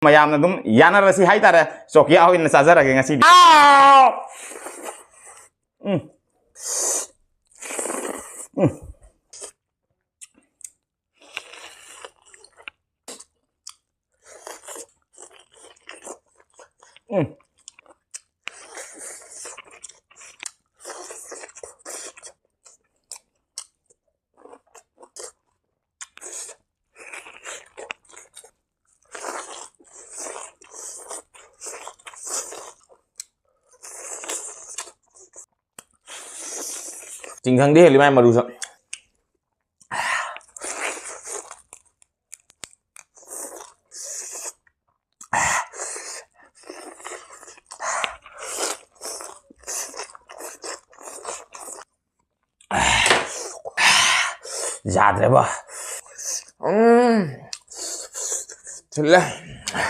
ꯃꯌꯥꯝꯅ ꯑꯗꯨꯝ ꯌꯥꯅꯔꯁꯤ ꯍꯥꯏꯇꯥꯔꯦ ꯆꯣꯀꯤ ꯑꯣꯏꯅ ꯆꯥꯖꯔꯒꯦ ꯉꯁꯤꯗꯤ ꯆꯤꯡꯈꯪꯗꯤ ꯍꯦꯜꯂꯤ ꯃꯥꯏ ꯃꯔꯨꯁꯨ ꯌꯥꯗ꯭ꯔꯦꯕ ꯊꯤꯜꯂꯦ